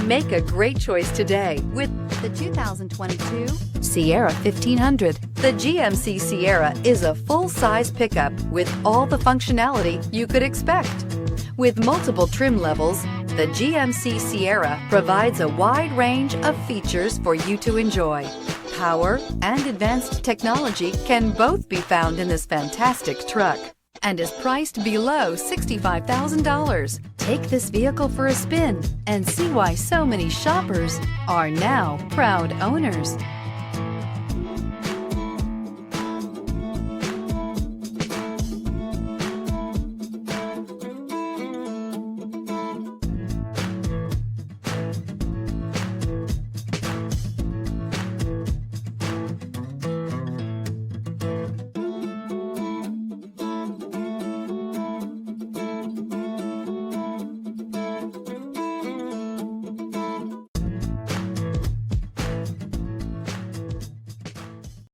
Make a great choice today with the 2022 Sierra 1500. The GMC Sierra is a full-size pickup with all the functionality you could expect. With multiple trim levels, the GMC Sierra provides a wide range of features for you to enjoy. Power and advanced technology can both be found in this fantastic truck and is priced below $65,000. Take this vehicle for a spin and see why so many shoppers are now proud owners.